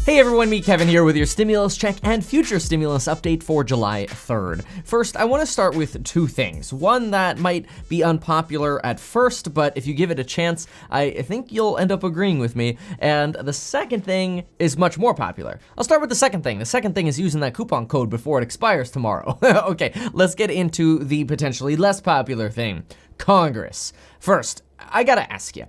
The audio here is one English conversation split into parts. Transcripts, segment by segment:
Hey everyone, me Kevin here with your stimulus check and future stimulus update for July 3rd. First, I want to start with two things. One that might be unpopular at first, but if you give it a chance, I think you'll end up agreeing with me. And the second thing is much more popular. I'll start with the second thing. The second thing is using that coupon code before it expires tomorrow. Okay, let's get into the potentially less popular thing. Congress. First, I gotta ask you.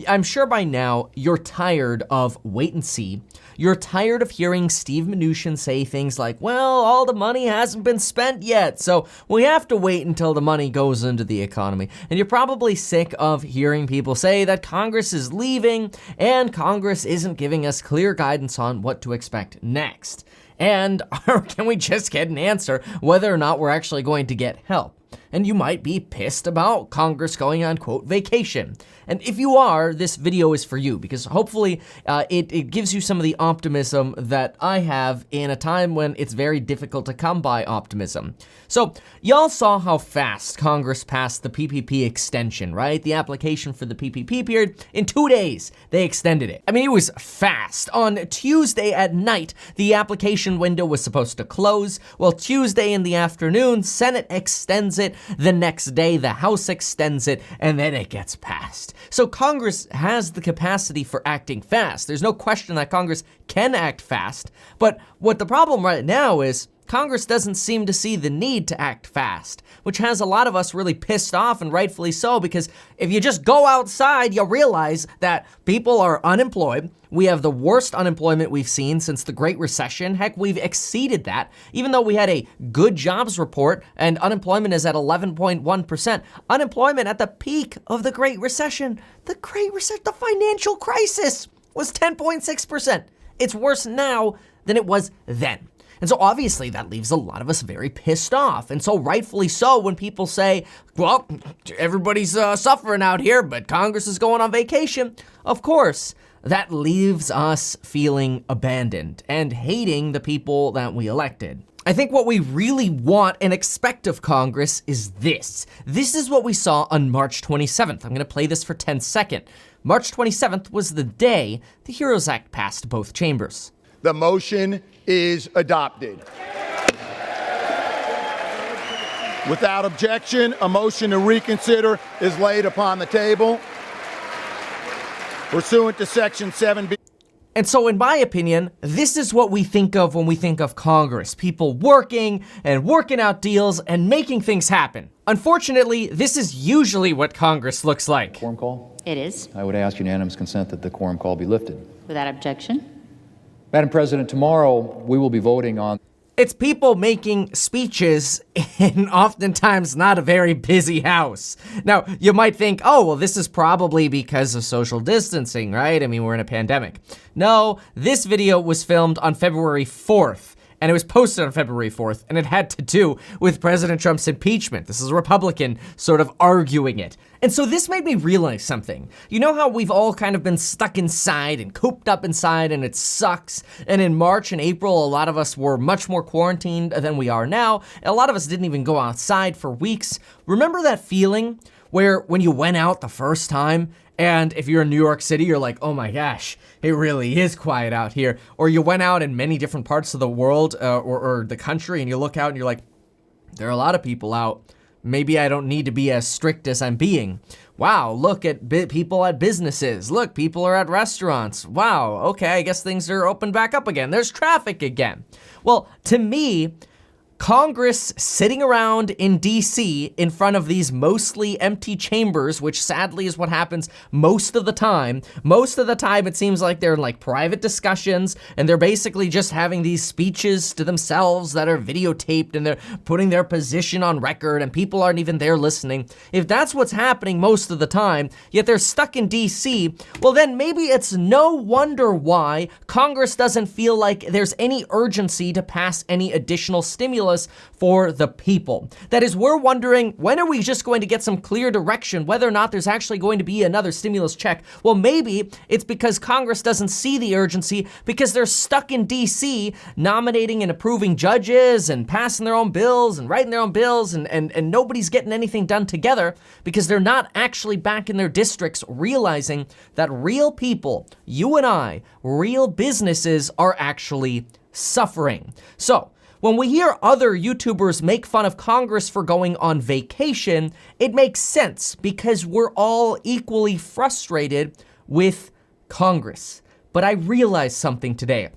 I'm sure by now you're tired of wait and see. You're tired of hearing Steve Mnuchin say things like, well, all the money hasn't been spent yet, so we have to wait until the money goes into the economy. And you're probably sick of hearing people say that Congress is leaving and Congress isn't giving us clear guidance on what to expect next. And can we just get an answer whether or not we're actually going to get help? And you might be pissed about Congress going on, quote, vacation. And if you are, this video is for you because hopefully it gives you some of the optimism that I have in a time when it's very difficult to come by optimism. So y'all saw how fast Congress passed the PPP extension, right? The application for the PPP period. In 2 days, they extended it. I mean, it was fast. On Tuesday at night, the application window was supposed to close. Well, Tuesday in the afternoon, Senate extends it. The next day, the House extends it, and then it gets passed. So Congress has the capacity for acting fast. There's no question that Congress can act fast, but what the problem right now is Congress doesn't seem to see the need to act fast, which has a lot of us really pissed off, and rightfully so, because if you just go outside, you realize that people are unemployed. We have the worst unemployment we've seen since the Great Recession. Heck, we've exceeded that. Even though we had a good jobs report and unemployment is at 11.1%. Unemployment at the peak of the Great Recession. The financial crisis was 10.6%. It's worse now than it was then. And so obviously that leaves a lot of us very pissed off. And so rightfully so when people say, well, everybody's suffering out here, but Congress is going on vacation. Of course, that leaves us feeling abandoned and hating the people that we elected. I think what we really want and expect of Congress is this. This is what we saw on March 27th. I'm gonna play this for 10 seconds. March 27th was the day the HEROES Act passed both chambers. The motion is adopted. Without objection, a motion to reconsider is laid upon the table. Pursuant to Section 7B. And so in my opinion, this is what we think of when we think of Congress. People working and working out deals and making things happen. Unfortunately, this is usually what Congress looks like. Quorum call? It is. I would ask unanimous consent that the quorum call be lifted. Without objection. Madam President, tomorrow we will be voting on... It's people making speeches in oftentimes not a very busy house. Now, you might think, oh, well, this is probably because of social distancing, right? I mean, we're in a pandemic. No, this video was filmed on February 4th. And it was posted on February 4th, and it had to do with President Trump's impeachment. This is a Republican sort of arguing it. And so this made me realize something. You know how we've all kind of been stuck inside and cooped up inside, and it sucks? And in March and April, a lot of us were much more quarantined than we are now. A lot of us didn't even go outside for weeks. Remember that feeling where when you went out the first time, and if you're in New York City, you're like, oh my gosh, it really is quiet out here. Or you went out in many different parts of the world or the country and you look out and you're like, there are a lot of people out. Maybe I don't need to be as strict as I'm being. Wow, look at people at businesses. Look, people are at restaurants. Wow, okay, I guess things are open back up again. There's traffic again. Well, to me, Congress sitting around in DC in front of these mostly empty chambers, which sadly is what happens most of the time. Most of the time it seems like they're in like private discussions and they're basically just having these speeches to themselves that are videotaped and they're putting their position on record and people aren't even there listening. If that's what's happening most of the time, yet they're stuck in DC, well then maybe it's no wonder why Congress doesn't feel like there's any urgency to pass any additional stimulus stimulus for the people. That is, we're wondering, when are we just going to get some clear direction whether or not there's actually going to be another stimulus check? Well, maybe it's because Congress doesn't see the urgency because they're stuck in DC nominating and approving judges and passing their own bills and writing their own bills, and nobody's getting anything done together because they're not actually back in their districts realizing that real people, you and I, real businesses are actually suffering. So, when we hear other YouTubers make fun of Congress for going on vacation, it makes sense because we're all equally frustrated with Congress. But I realized something today.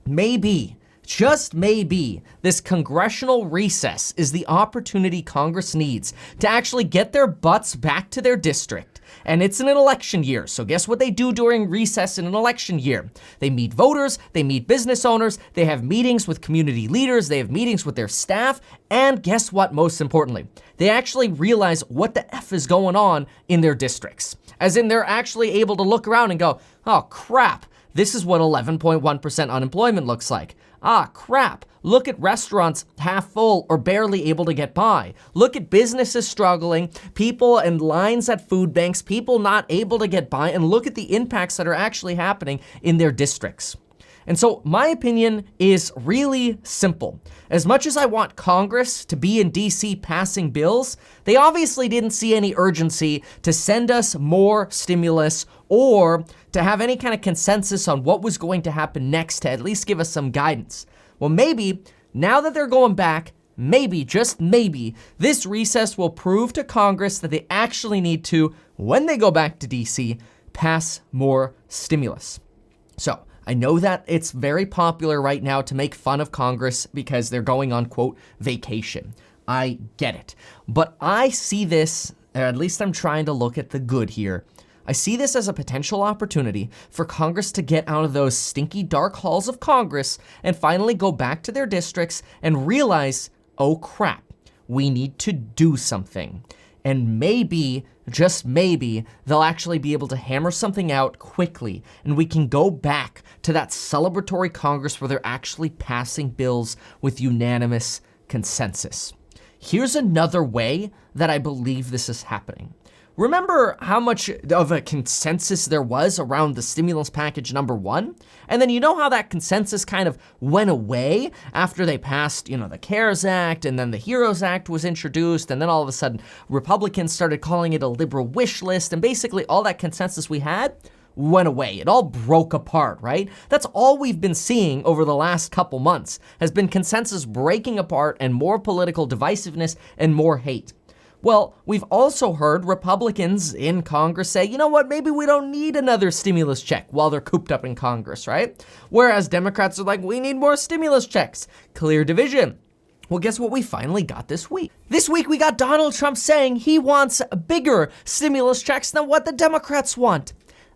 Maybe, just maybe, this congressional recess is the opportunity Congress needs to actually get their butts back to their district. And it's in an election year, so guess what they do during recess in an election year? They meet voters, they meet business owners, they have meetings with community leaders, they have meetings with their staff, and guess what, most importantly? They actually realize what the F is going on in their districts. As in, they're actually able to look around and go, oh crap, this is what 11.1% unemployment looks like. Ah, crap. Look at restaurants half full or barely able to get by. Look at businesses struggling, people and lines at food banks, people not able to get by, and look at the impacts that are actually happening in their districts. And so my opinion is really simple. As much as I want Congress to be in DC passing bills, they obviously didn't see any urgency to send us more stimulus or to have any kind of consensus on what was going to happen next to at least give us some guidance. Well, maybe now that they're going back, maybe, just maybe, this recess will prove to Congress that they actually need to, when they go back to DC, pass more stimulus. So, I know that it's very popular right now to make fun of Congress because they're going on, quote, vacation. I get it. But I see this, or at least I'm trying to look at the good here. I see this as a potential opportunity for Congress to get out of those stinky dark halls of Congress and finally go back to their districts and realize, oh crap, we need to do something. And maybe, just maybe, they'll actually be able to hammer something out quickly and we can go back to that celebratory Congress where they're actually passing bills with unanimous consensus. Here's another way that I believe this is happening. Remember how much of a consensus there was around the stimulus package number 1? And then you know how that consensus kind of went away after they passed, the CARES Act, and then the HEROES Act was introduced, and then all of a sudden Republicans started calling it a liberal wish list, and basically all that consensus we had went away. It all broke apart, right? That's all we've been seeing over the last couple months, has been consensus breaking apart and more political divisiveness and more hate. Well, we've also heard Republicans in Congress say, you know what, maybe we don't need another stimulus check while they're cooped up in Congress, right? Whereas Democrats are like, we need more stimulus checks. Clear division. Well, guess what we finally got this week? This week we got Donald Trump saying he wants bigger stimulus checks than what the Democrats want.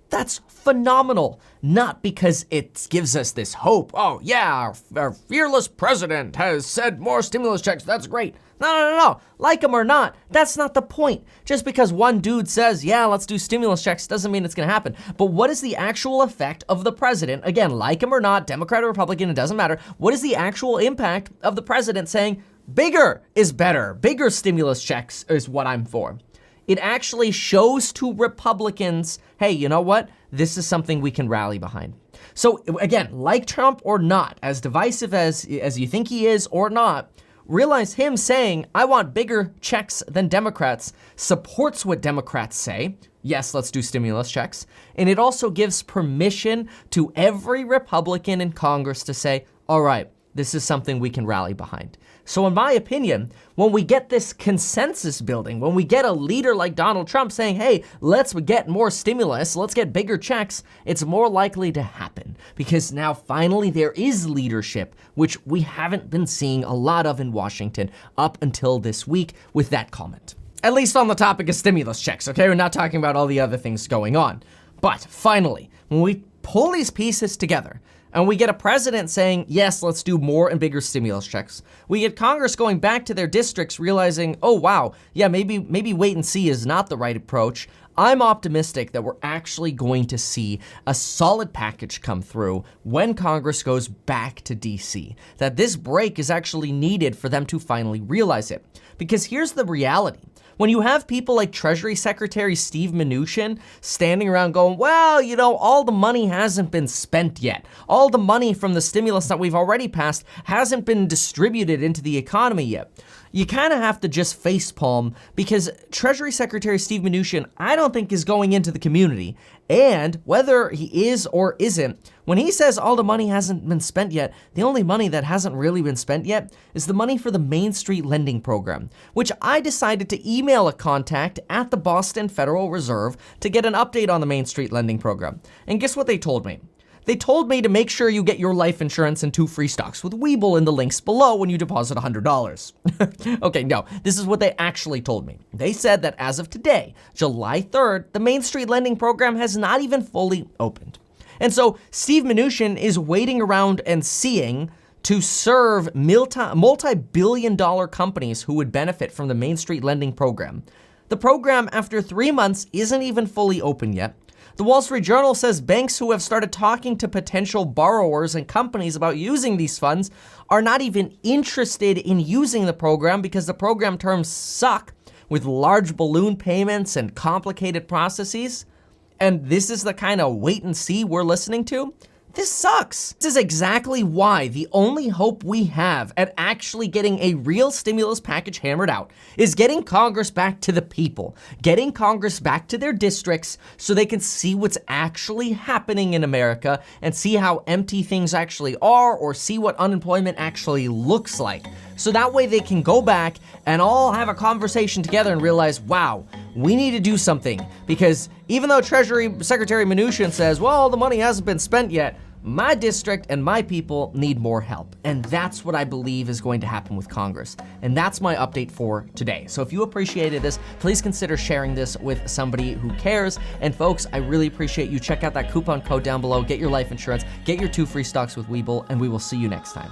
That's phenomenal. Not because it gives us this hope. Oh yeah, our fearless president has said more stimulus checks. That's great. No. Like him or not, that's not the point. Just because one dude says, yeah, let's do stimulus checks doesn't mean it's gonna happen. But what is the actual effect of the president? Again, like him or not, Democrat or Republican, it doesn't matter. What is the actual impact of the president saying bigger is better? Bigger stimulus checks is what I'm for. It actually shows to Republicans, hey, you know what? This is something we can rally behind. So again, like Trump or not, as divisive as you think he is or not, realize him saying, I want bigger checks than Democrats, supports what Democrats say. Yes, let's do stimulus checks. And it also gives permission to every Republican in Congress to say, all right, this is something we can rally behind. So in my opinion, when we get this consensus building, when we get a leader like Donald Trump saying, hey, let's get more stimulus, let's get bigger checks, it's more likely to happen because now finally there is leadership, which we haven't been seeing a lot of in Washington up until this week with that comment. At least on the topic of stimulus checks, okay? We're not talking about all the other things going on. But finally, when we pull these pieces together, and we get a president saying, yes, let's do more and bigger stimulus checks. We get Congress going back to their districts realizing, oh, wow, yeah, maybe wait and see is not the right approach. I'm optimistic that we're actually going to see a solid package come through when Congress goes back to DC, that this break is actually needed for them to finally realize it. Because here's the reality. When you have people like Treasury Secretary Steve Mnuchin standing around going, well, you know, all the money hasn't been spent yet. All the money from the stimulus that we've already passed hasn't been distributed into the economy yet. You kind of have to just facepalm because Treasury Secretary Steve Mnuchin, I don't think is going into the community. And whether he is or isn't, when he says all the money hasn't been spent yet, the only money that hasn't really been spent yet is the money for the Main Street Lending Program, which I decided to email a contact at the Boston Federal Reserve to get an update on the Main Street Lending Program. And guess what they told me? They told me to make sure you get your life insurance and 2 free stocks with Webull in the links below when you deposit $100. Okay, no, this is what they actually told me. They said that as of today, July 3rd, the Main Street Lending Program has not even fully opened. And so Steve Mnuchin is waiting around and seeing to serve multi-billion-dollar companies who would benefit from the Main Street Lending Program. The program, after 3 months, isn't even fully open yet. The Wall Street Journal says banks who have started talking to potential borrowers and companies about using these funds are not even interested in using the program because the program terms suck with large balloon payments and complicated processes. And this is the kind of wait and see we're listening to? This sucks. This is exactly why the only hope we have at actually getting a real stimulus package hammered out is getting Congress back to the people, getting Congress back to their districts so they can see what's actually happening in America and see how empty things actually are or see what unemployment actually looks like. So that way they can go back and all have a conversation together and realize, wow, we need to do something. Because even though Treasury Secretary Mnuchin says, well, the money hasn't been spent yet, my district and my people need more help. And that's what I believe is going to happen with Congress. And that's my update for today. So if you appreciated this, please consider sharing this with somebody who cares. And folks, I really appreciate you. Check out that coupon code down below, get your life insurance, get your 2 free stocks with Webull, and we will see you next time.